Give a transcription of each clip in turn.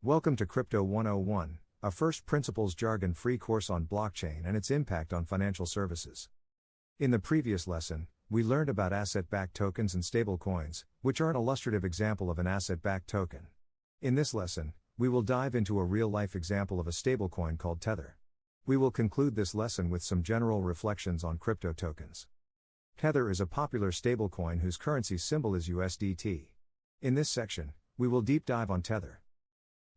Welcome to Crypto 101, a first principles jargon-free course on blockchain and its impact on financial services. In the previous lesson, we learned about asset-backed tokens and stablecoins, which are an illustrative example of an asset-backed token. In this lesson, we will dive into a real-life example of a stablecoin called Tether. We will conclude this lesson with some general reflections on crypto tokens. Tether is a popular stablecoin whose currency symbol is USDT. In this section, we will deep dive on Tether.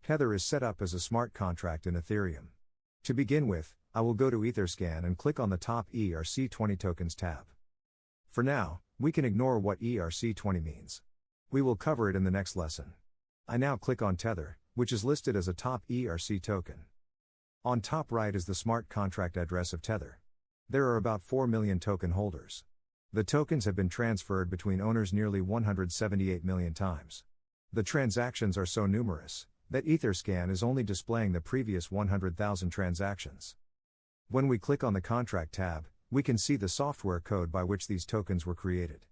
Tether is set up as a smart contract in Ethereum. To begin with, I will go to etherscan and click on the top ERC20 tokens tab. For now, we can ignore what ERC20 means. We will cover it in the next lesson. I now click on Tether, which is listed as a top ERC token. On top right is the smart contract address of Tether. There are about 4 million token holders. The tokens have been transferred between owners nearly 178 million times. The transactions are so numerous that etherscan is only displaying the previous 100,000 transactions. When we click on the contract tab, we can see the software code by which these tokens were created.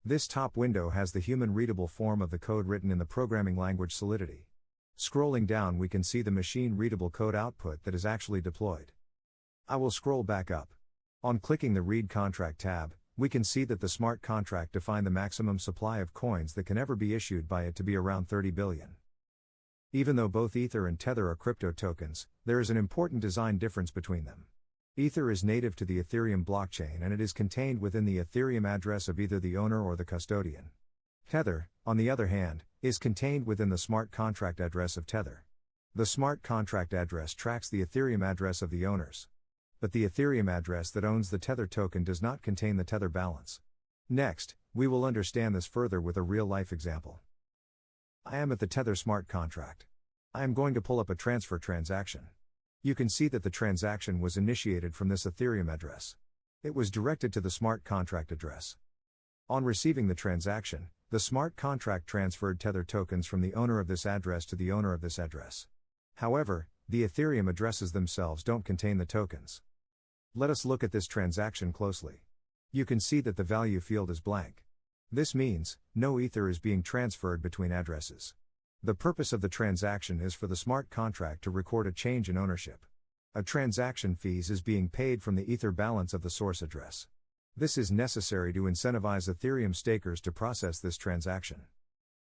This top window has the human-readable form of the code written in the programming language Solidity. Scrolling down, we can see the machine-readable code output that is actually deployed. I will scroll back up. On clicking the Read Contract tab, we can see that the smart contract defined the maximum supply of coins that can ever be issued by it to be around 30 billion. Even though both Ether and Tether are crypto tokens, there is an important design difference between them. Ether is native to the Ethereum blockchain and it is contained within the Ethereum address of either the owner or the custodian. Tether, on the other hand, is contained within the smart contract address of Tether. The smart contract address tracks the Ethereum address of the owners. But the Ethereum address that owns the Tether token does not contain the Tether balance. Next, we will understand this further with a real-life example. I am at the Tether smart contract. I am going to pull up a transfer transaction. You can see that the transaction was initiated from this Ethereum address. It was directed to the smart contract address. On receiving the transaction, the smart contract transferred Tether tokens from the owner of this address to the owner of this address. However, the Ethereum addresses themselves don't contain the tokens. Let us look at this transaction closely. You can see that the value field is blank. This means, no Ether is being transferred between addresses. The purpose of the transaction is for the smart contract to record a change in ownership. A transaction fees is being paid from the Ether balance of the source address. This is necessary to incentivize Ethereum stakers to process this transaction.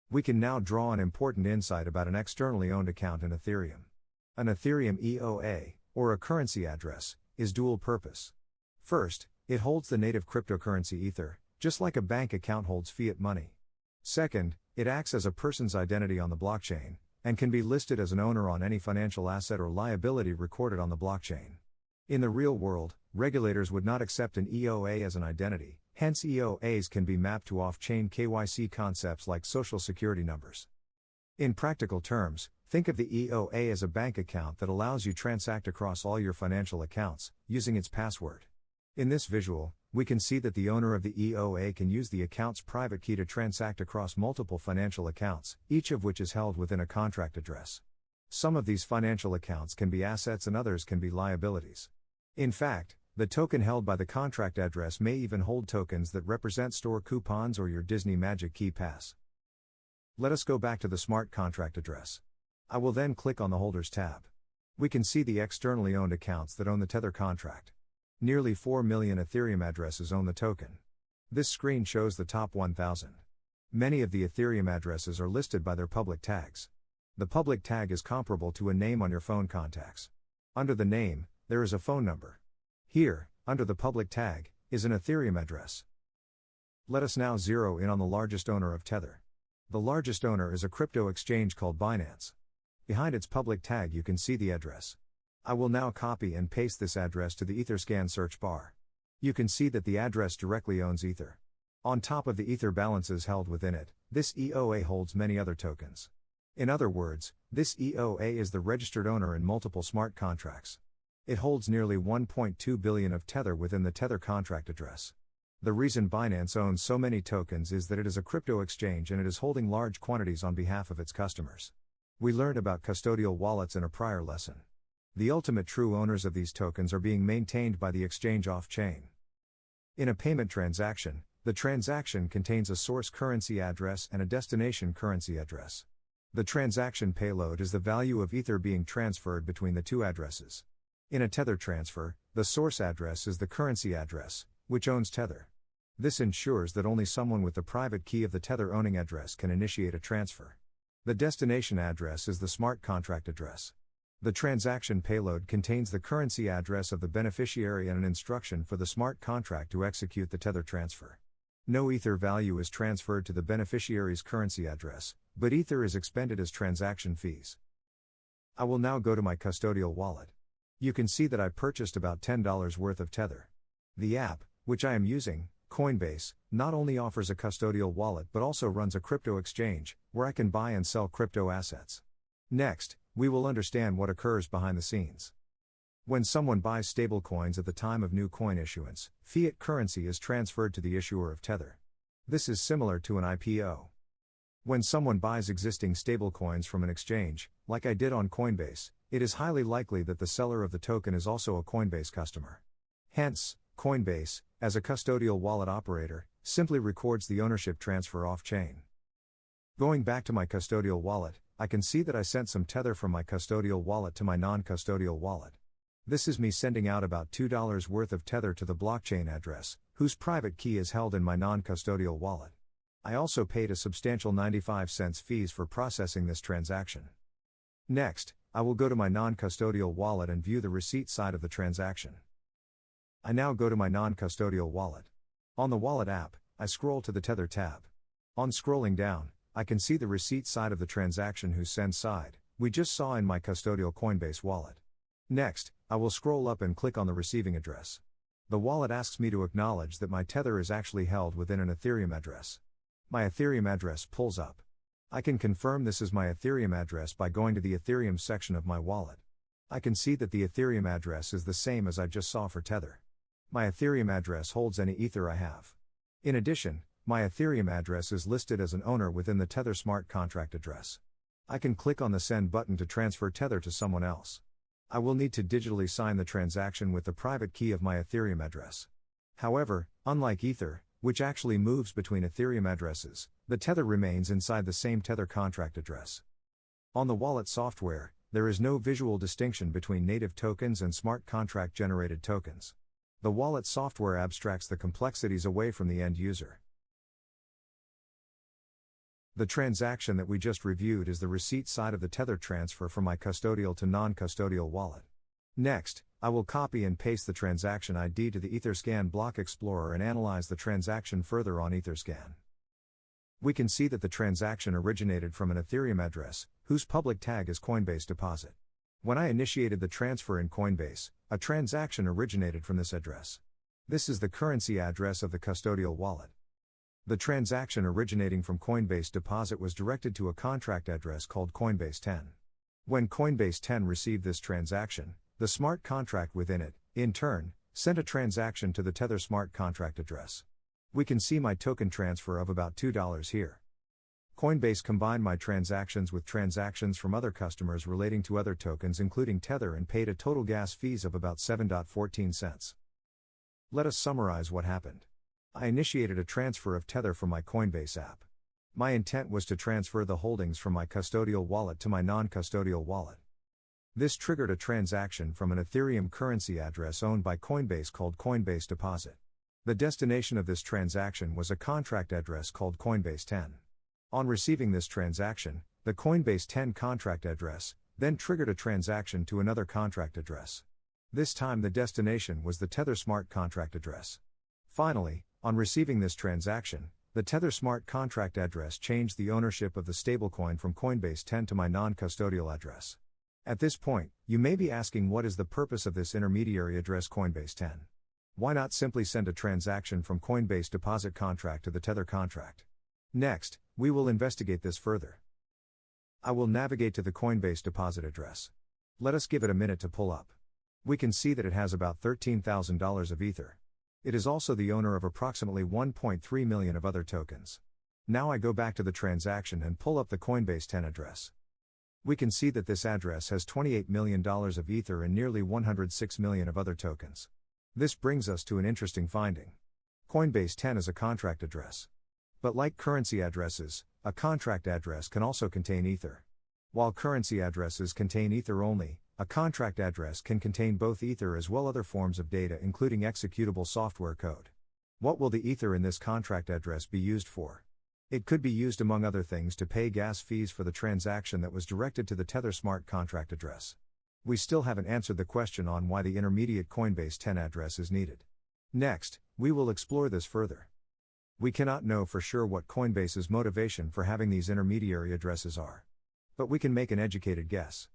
We can now draw an important insight about an externally owned account in Ethereum. An Ethereum EOA, or a currency address, is dual purpose. First, it holds the native cryptocurrency Ether, just like a bank account holds fiat money. Second, it acts as a person's identity on the blockchain, and can be listed as an owner on any financial asset or liability recorded on the blockchain. In the real world, regulators would not accept an EOA as an identity, hence EOAs can be mapped to off-chain KYC concepts like social security numbers. In practical terms, think of the EOA as a bank account that allows you to transact across all your financial accounts, using its password. In this visual, we can see that the owner of the EOA can use the account's private key to transact across multiple financial accounts, each of which is held within a contract address. Some of these financial accounts can be assets and others can be liabilities. In fact, the token held by the contract address may even hold tokens that represent store coupons or your Disney Magic Key Pass. Let us go back to the smart contract address. I will then click on the Holders tab. We can see the externally owned accounts that own the Tether contract. Nearly 4 million Ethereum addresses own the token. This screen shows the top 1,000. Many of the Ethereum addresses are listed by their public tags. The public tag is comparable to a name on your phone contacts. Under the name, there is a phone number. Here, under the public tag, is an Ethereum address. Let us now zero in on the largest owner of Tether. The largest owner is a crypto exchange called Binance. Behind its public tag you can see the address. I will now copy and paste this address to the etherscan search bar. You can see that the address directly owns Ether. On top of the Ether balances held within it, this EOA holds many other tokens. In other words, this EOA is the registered owner in multiple smart contracts. It holds nearly 1.2 billion of Tether within the Tether contract address. The reason Binance owns so many tokens is that it is a crypto exchange and it is holding large quantities on behalf of its customers. We learned about custodial wallets in a prior lesson. The ultimate true owners of these tokens are being maintained by the exchange off-chain. In a payment transaction, the transaction contains a source currency address and a destination currency address. The transaction payload is the value of Ether being transferred between the two addresses. In a Tether transfer, the source address is the currency address, which owns Tether. This ensures that only someone with the private key of the Tether owning address can initiate a transfer. The destination address is the smart contract address. The transaction payload contains the currency address of the beneficiary and an instruction for the smart contract to execute the Tether transfer. No Ether value is transferred to the beneficiary's currency address, but Ether is expended as transaction fees. I will now go to my custodial wallet. You can see that I purchased about $10 worth of Tether. The app, which I am using, Coinbase, not only offers a custodial wallet but also runs a crypto exchange, where I can buy and sell crypto assets. Next, we will understand what occurs behind the scenes. When someone buys stablecoins at the time of new coin issuance, fiat currency is transferred to the issuer of Tether. This is similar to an IPO. When someone buys existing stablecoins from an exchange, like I did on Coinbase, it is highly likely that the seller of the token is also a Coinbase customer. Hence, Coinbase, as a custodial wallet operator, simply records the ownership transfer off-chain. Going back to my custodial wallet, I can see that I sent some Tether from my custodial wallet to my non-custodial wallet. This is me sending out about $2 worth of Tether to the blockchain address, whose private key is held in my non-custodial wallet. I also paid a substantial 95 cents fees for processing this transaction. Next, I will go to my non-custodial wallet and view the receipt side of the transaction. I now go to my non-custodial wallet. On the wallet app, I scroll to the Tether tab. On scrolling down, I can see the receipt side of the transaction whose send side we just saw in my custodial Coinbase wallet. Next, I will scroll up and click on the receiving address. The wallet asks me to acknowledge that my Tether is actually held within an Ethereum address. My Ethereum address pulls up. I can confirm this is my Ethereum address by going to the Ethereum section of my wallet. I can see that the Ethereum address is the same as I just saw for Tether. My Ethereum address holds any Ether I have. In addition, my Ethereum address is listed as an owner within the Tether smart contract address. I can click on the send button to transfer Tether to someone else. I will need to digitally sign the transaction with the private key of my Ethereum address. However, unlike Ether, which actually moves between Ethereum addresses, the Tether remains inside the same Tether contract address. On the wallet software, there is no visual distinction between native tokens and smart contract generated tokens. The wallet software abstracts the complexities away from the end user. The transaction that we just reviewed is the receipt side of the Tether transfer from my custodial to non-custodial wallet. Next, I will copy and paste the transaction ID to the etherscan block explorer and analyze the transaction further on etherscan. We can see that the transaction originated from an Ethereum address, whose public tag is Coinbase Deposit. When I initiated the transfer in Coinbase, a transaction originated from this address. This is the currency address of the custodial wallet. The transaction originating from Coinbase Deposit was directed to a contract address called Coinbase 10. When Coinbase 10 received this transaction, the smart contract within it, in turn, sent a transaction to the Tether smart contract address. We can see my token transfer of about $2 here. Coinbase combined my transactions with transactions from other customers relating to other tokens including Tether and paid a total gas fees of about 7.14 cents. Let us summarize what happened. I initiated a transfer of Tether from my Coinbase app. My intent was to transfer the holdings from my custodial wallet to my non-custodial wallet. This triggered a transaction from an Ethereum currency address owned by Coinbase called Coinbase Deposit. The destination of this transaction was a contract address called Coinbase 10. On receiving this transaction, the Coinbase 10 contract address then triggered a transaction to another contract address. This time the destination was the Tether smart contract address. Finally, on receiving this transaction, the Tether smart contract address changed the ownership of the stablecoin from Coinbase 10 to my non-custodial address. At this point, you may be asking what is the purpose of this intermediary address Coinbase 10? Why not simply send a transaction from Coinbase Deposit contract to the Tether contract? Next, we will investigate this further. I will navigate to the Coinbase Deposit address. Let us give it a minute to pull up. We can see that it has about $13,000 of Ether. It is also the owner of approximately 1.3 million of other tokens. Now I go back to the transaction and pull up the Coinbase 10 address. We can see that this address has $28 million of Ether and nearly 106 million of other tokens. This brings us to an interesting finding. Coinbase 10 is a contract address. But like currency addresses, a contract address can also contain Ether. While currency addresses contain Ether only, a contract address can contain both Ether as well as other forms of data including executable software code. What will the Ether in this contract address be used for? It could be used among other things to pay gas fees for the transaction that was directed to the Tether smart contract address. We still haven't answered the question on why the intermediate Coinbase 10 address is needed. Next, we will explore this further. We cannot know for sure what Coinbase's motivation for having these intermediary addresses are. But we can make an educated guess.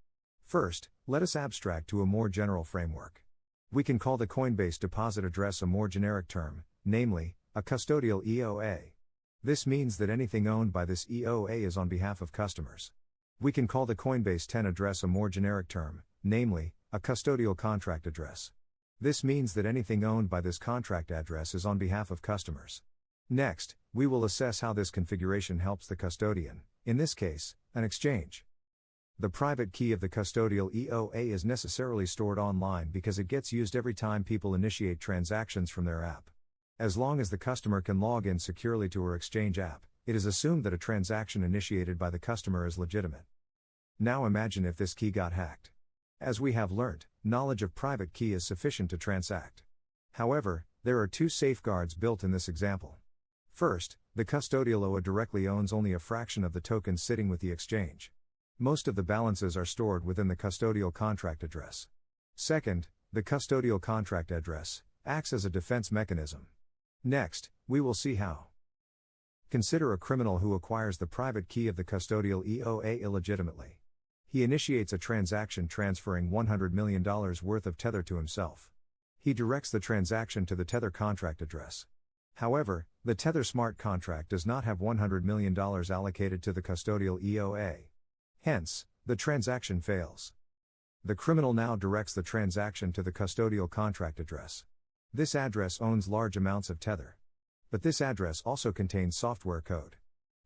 First, let us abstract to a more general framework. We can call the Coinbase deposit address a more generic term, namely, a custodial EOA. This means that anything owned by this EOA is on behalf of customers. We can call the Coinbase 10 address a more generic term, namely, a custodial contract address. This means that anything owned by this contract address is on behalf of customers. Next, we will assess how this configuration helps the custodian, in this case, an exchange. The private key of the custodial EOA is necessarily stored online because it gets used every time people initiate transactions from their app. As long as the customer can log in securely to her exchange app, it is assumed that a transaction initiated by the customer is legitimate. Now imagine if this key got hacked. As we have learnt, knowledge of private key is sufficient to transact. However, there are two safeguards built in this example. First, the custodial OA directly owns only a fraction of the tokens sitting with the exchange. Most of the balances are stored within the custodial contract address. Second, the custodial contract address acts as a defense mechanism. Next, we will see how. Consider a criminal who acquires the private key of the custodial EOA illegitimately. He initiates a transaction transferring $100 million worth of Tether to himself. He directs the transaction to the Tether contract address. However, the Tether smart contract does not have $100 million allocated to the custodial EOA. Hence, the transaction fails. The criminal now directs the transaction to the custodial contract address. This address owns large amounts of Tether. But this address also contains software code.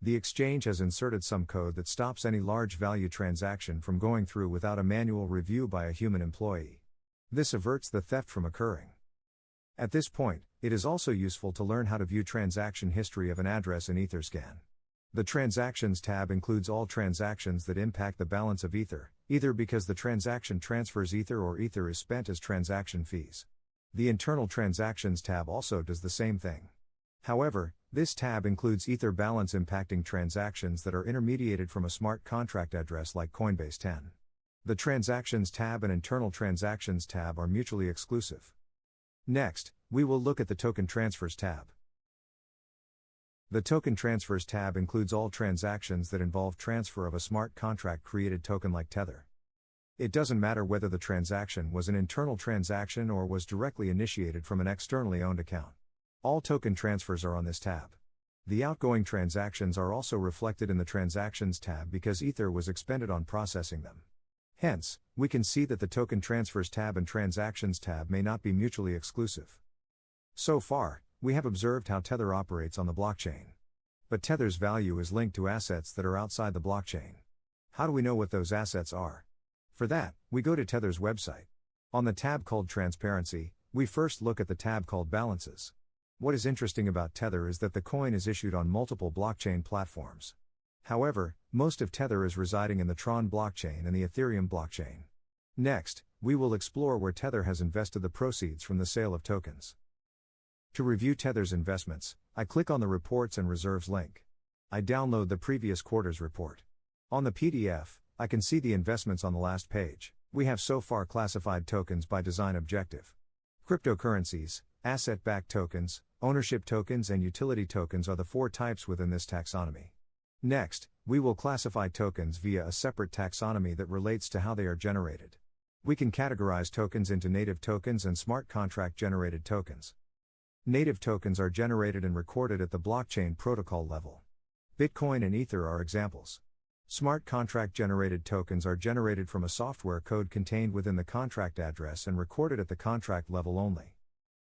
The exchange has inserted some code that stops any large value transaction from going through without a manual review by a human employee. This averts the theft from occurring. At this point, it is also useful to learn how to view transaction history of an address in etherscan. The Transactions tab includes all transactions that impact the balance of Ether, either because the transaction transfers Ether or Ether is spent as transaction fees. The Internal Transactions tab also does the same thing. However, this tab includes Ether balance impacting transactions that are intermediated from a smart contract address like Coinbase 10. The Transactions tab and Internal Transactions tab are mutually exclusive. Next, we will look at the Token Transfers tab. The Token Transfers tab includes all transactions that involve transfer of a smart contract created token like Tether. It doesn't matter whether the transaction was an internal transaction or was directly initiated from an externally owned account. All token transfers are on this tab. The outgoing transactions are also reflected in the Transactions tab because Ether was expended on processing them. Hence, we can see that the Token Transfers tab and Transactions tab may not be mutually exclusive. So far, we have observed how Tether operates on the blockchain. But Tether's value is linked to assets that are outside the blockchain. How do we know what those assets are? For that, we go to Tether's website. On the tab called Transparency, we first look at the tab called Balances. What is interesting about Tether is that the coin is issued on multiple blockchain platforms. However, most of Tether is residing in the Tron blockchain and the Ethereum blockchain. Next, we will explore where Tether has invested the proceeds from the sale of tokens. To review Tether's investments, I click on the Reports and Reserves link. I download the previous quarter's report. On the PDF, I can see the investments on the last page. We have so far classified tokens by design objective. Cryptocurrencies, asset-backed tokens, ownership tokens and utility tokens are the four types within this taxonomy. Next, we will classify tokens via a separate taxonomy that relates to how they are generated. We can categorize tokens into native tokens and smart contract generated tokens. Native tokens are generated and recorded at the blockchain protocol level. Bitcoin and Ether are examples. Smart contract generated tokens are generated from a software code contained within the contract address and recorded at the contract level only.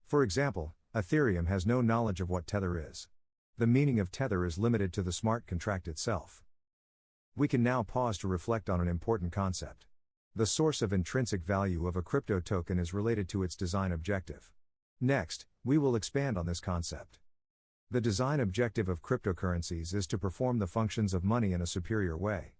For example, Ethereum has no knowledge of what Tether is. The meaning of Tether is limited to the smart contract itself. We can now pause to reflect on an important concept. The source of intrinsic value of a crypto token is related to its design objective. Next, we will expand on this concept. The design objective of cryptocurrencies is to perform the functions of money in a superior way.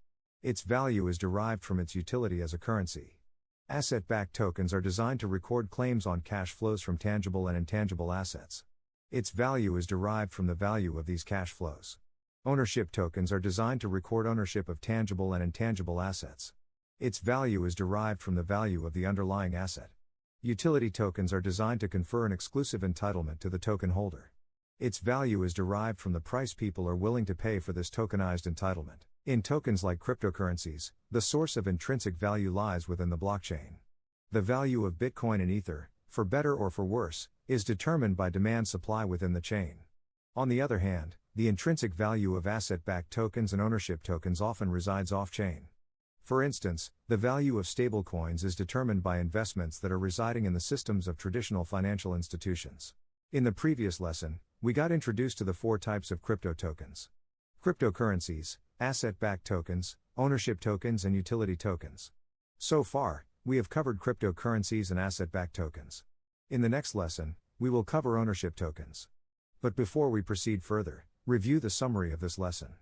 Its value is derived from its utility as a currency. Asset-backed tokens are designed to record claims on cash flows from tangible and intangible assets. Its value is derived from the value of these cash flows. Ownership tokens are designed to record ownership of tangible and intangible assets. Its value is derived from the value of the underlying asset. Utility tokens are designed to confer an exclusive entitlement to the token holder. Its value is derived from the price people are willing to pay for this tokenized entitlement. In tokens like cryptocurrencies, the source of intrinsic value lies within the blockchain. The value of Bitcoin and Ether, for better or for worse, is determined by demand-supply within the chain. On the other hand, the intrinsic value of asset-backed tokens and ownership tokens often resides off-chain. For instance, the value of stablecoins is determined by investments that are residing in the systems of traditional financial institutions. In the previous lesson, we got introduced to the 4 types of crypto tokens: cryptocurrencies, asset-backed tokens, ownership tokens, and utility tokens. So far, we have covered cryptocurrencies and asset-backed tokens. In the next lesson, we will cover ownership tokens. But before we proceed further, review the summary of this lesson.